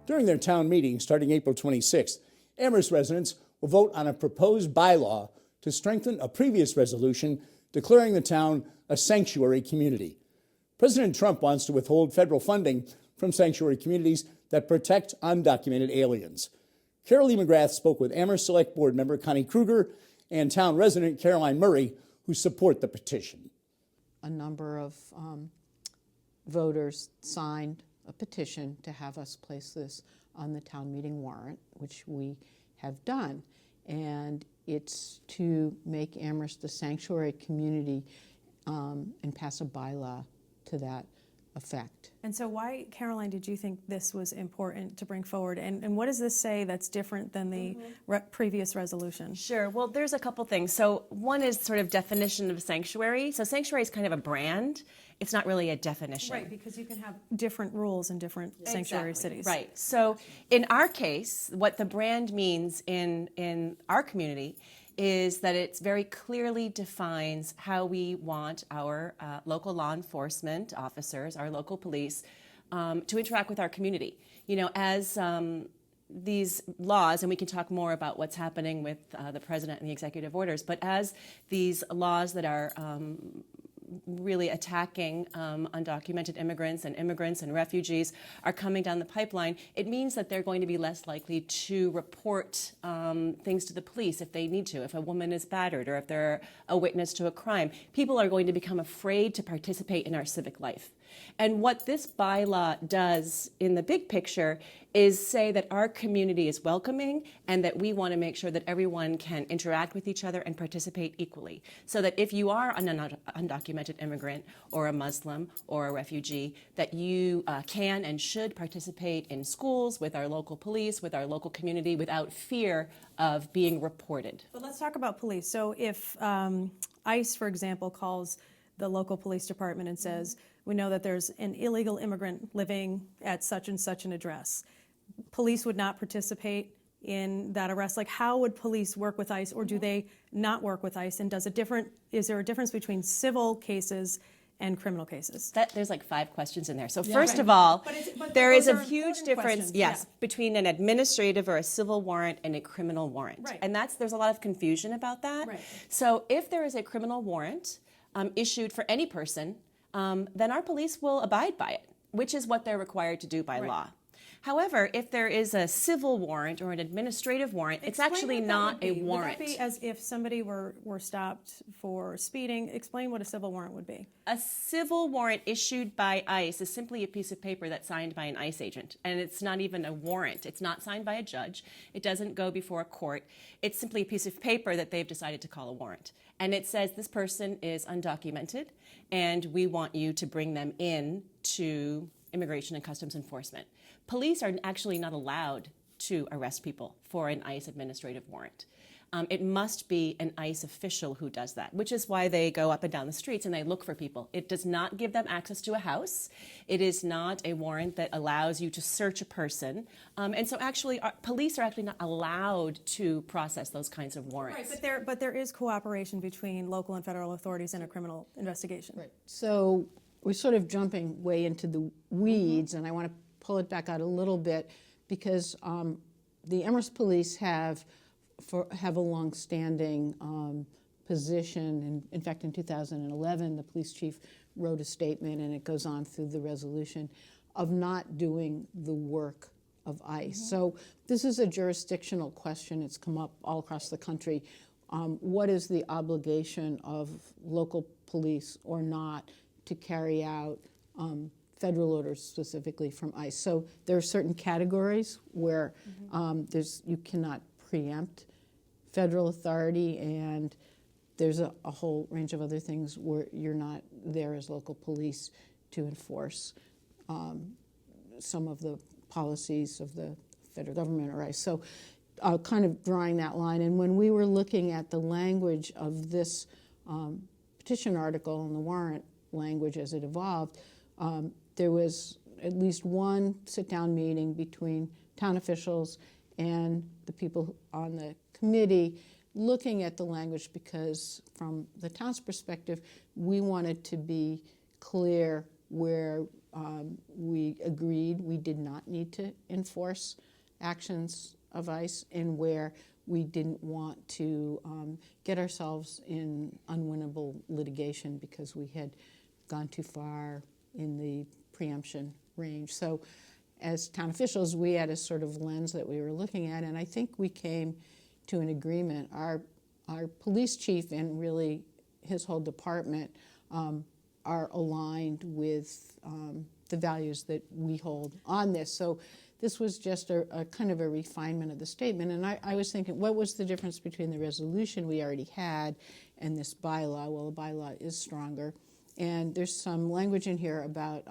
During their town meeting starting April 26th, Amherst residents will vote on a proposed bylaw to strengthen a previous resolution declaring the town a sanctuary community. President Trump wants to withhold federal funding from sanctuary communities that protect undocumented aliens. Carolee McGrath spoke with Amherst Select Board member Connie Kruger and town resident Caroline Murray, who support the petition. A number of voters signed a petition to have us place this on the town meeting warrant, which we have done. And it's to make Amherst a sanctuary community and pass a bylaw to that effect. And so why, Caroline, did you think this was important to bring forward? And what does this say that's different than the previous resolution? Sure. Well, there's a couple things. So one is sort of definition of sanctuary. So sanctuary is kind of a brand. It's not really a definition. Right, because you can have different rules in different sanctuary cities. Right. So in our case, what the brand means in our community is that it very clearly defines how we want our local law enforcement officers, our local police, to interact with our community. You know, as these laws, and we can talk more about what's happening with the president and the executive orders, but as these laws that are really attacking undocumented immigrants and refugees are coming down the pipeline, it means that they're going to be less likely to report things to the police if they need to. If a woman is battered or if they're a witness to a crime, people are going to become afraid to participate in our civic life. And what this bylaw does in the big picture is say that our community is welcoming and that we want to make sure that everyone can interact with each other and participate equally. So that if you are an undocumented immigrant or a Muslim or a refugee, that you can and should participate in schools, with our local police, with our local community, without fear of being reported. But let's talk about police. So if ICE, for example, calls the local police department and says, we know that there's an illegal immigrant living at such and such an address, police would not participate in that arrest. Like, how would police work with ICE, or do they not work with ICE? And is there a difference between civil cases and criminal cases? There's like 5 questions in there. So first of all, there is a huge difference, between an administrative or a civil warrant and a criminal warrant. Right. And there's a lot of confusion about that. Right. So if there is a criminal warrant issued for any person, then our police will abide by it, which is what they're required to do by law. However, if there is a civil warrant or an administrative warrant, it's actually not a warrant. Would that be as if somebody were stopped for speeding? Explain what a civil warrant would be. A civil warrant issued by ICE is simply a piece of paper that's signed by an ICE agent, and it's not even a warrant. It's not signed by a judge. It doesn't go before a court. It's simply a piece of paper that they've decided to call a warrant. And it says this person is undocumented, and we want you to bring them in to Immigration and Customs Enforcement. Police are actually not allowed to arrest people for an ICE administrative warrant. It must be an ICE official who does that, which is why they go up and down the streets and they look for people. It does not give them access to a house. It is not a warrant that allows you to search a person. And so actually, police are actually not allowed to process those kinds of warrants. Right, but there is cooperation between local and federal authorities in a criminal investigation. Right. So we're sort of jumping way into the weeds, and I want to pull it back out a little bit because the Amherst Police have a long-standing position. And in fact, in 2011, the police chief wrote a statement, and it goes on through the resolution, of not doing the work of ICE. So this is a jurisdictional question. It's come up all across the country. What is the obligation of local police or not to carry out federal orders specifically from ICE? So there are certain categories where you cannot preempt federal authority, and there's a whole range of other things where you're not there as local police to enforce some of the policies of the federal government or ICE. So kind of drawing that line. And when we were looking at the language of this petition article and the warrant language as it evolved, there was at least one sit-down meeting between town officials and the people on the committee looking at the language, because from the town's perspective, we wanted to be clear where we agreed we did not need to enforce actions of ICE, and where we didn't want to get ourselves in unwinnable litigation because we had gone too far in the preemption range. So as town officials, we had a sort of lens that we were looking at, and I think we came to an agreement. Our police chief and really his whole department are aligned with the values that we hold on this. So this was just a kind of a refinement of the statement. And I was thinking, what was the difference between the resolution we already had and this bylaw? Well, the bylaw is stronger. And there's some language in here about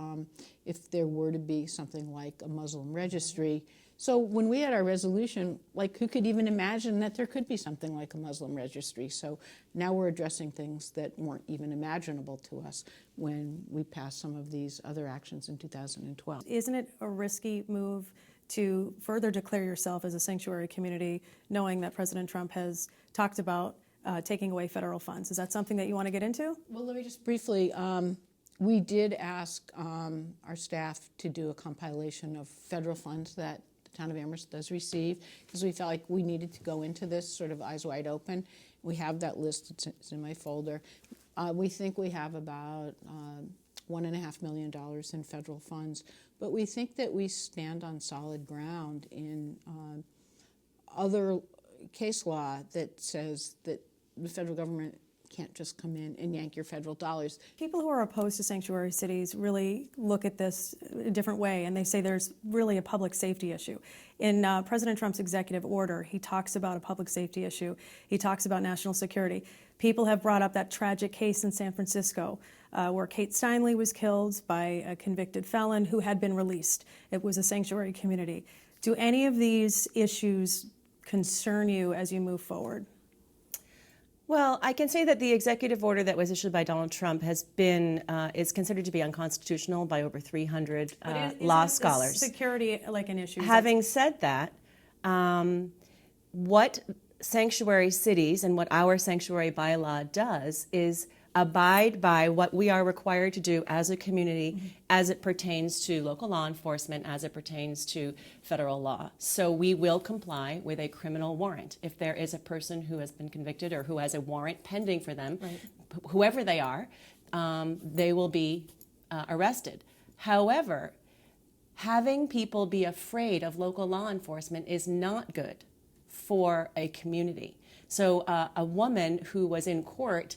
if there were to be something like a Muslim registry. So when we had our resolution, like, who could even imagine that there could be something like a Muslim registry? So now we're addressing things that weren't even imaginable to us when we passed some of these other actions in 2012. Isn't it a risky move to further declare yourself as a sanctuary community, knowing that President Trump has talked about taking away federal funds? Is that something that you want to get into? Well, let me just briefly, we did ask our staff to do a compilation of federal funds that the town of Amherst does receive, because we felt like we needed to go into this sort of eyes wide open. We have that list, it's in my folder. We think we have about $1.5 million in federal funds, but we think that we stand on solid ground in other case law that says that the federal government can't just come in and yank your federal dollars. People who are opposed to sanctuary cities really look at this a different way, and they say there's really a public safety issue. In President Trump's executive order, he talks about a public safety issue. He talks about national security. People have brought up that tragic case in San Francisco where Kate Steinle was killed by a convicted felon who had been released. It was a sanctuary community. Do any of these issues concern you as you move forward? Well, I can say that the executive order that was issued by Donald Trump has been is considered to be unconstitutional by over 300 law scholars. Security like an issue? Having said that, what sanctuary cities and what our sanctuary bylaw does is abide by what we are required to do as a community as it pertains to local law enforcement, as it pertains to federal law. So we will comply with a criminal warrant. If there is a person who has been convicted or who has a warrant pending for them, whoever they are, they will be arrested. However, having people be afraid of local law enforcement is not good for a community. So a woman who was in court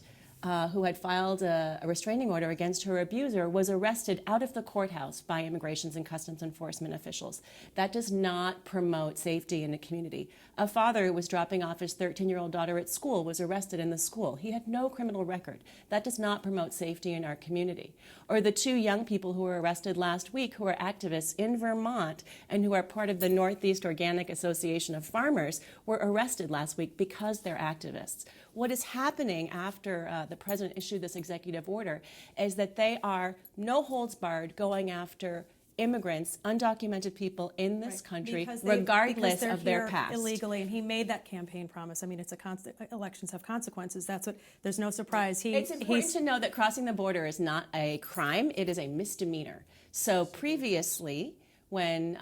who had filed a restraining order against her abuser was arrested out of the courthouse by Immigrations and Customs Enforcement officials. That does not promote safety in the community. A father who was dropping off his 13-year-old daughter at school was arrested in the school. He had no criminal record. That does not promote safety in our community. Or the two young people who were arrested last week who are activists in Vermont and who are part of the Northeast Organic Association of Farmers were arrested last week because they're activists. What is happening after the president issued this executive order is that they are no holds barred going after immigrants, undocumented people in this country, regardless of their past. Illegally, and he made that campaign promise. I mean, it's a constant. Elections have consequences. That's what. There's no surprise. It's important to know that crossing the border is not a crime; it is a misdemeanor. So previously, when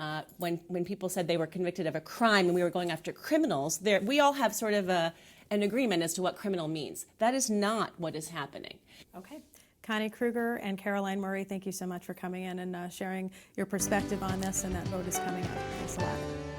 people said they were convicted of a crime and we were going after criminals, we all have sort of an agreement as to what criminal means. That is not what is happening. Okay. Connie Kruger and Caroline Murray, thank you so much for coming in and sharing your perspective on this, and that vote is coming up. Thanks a lot.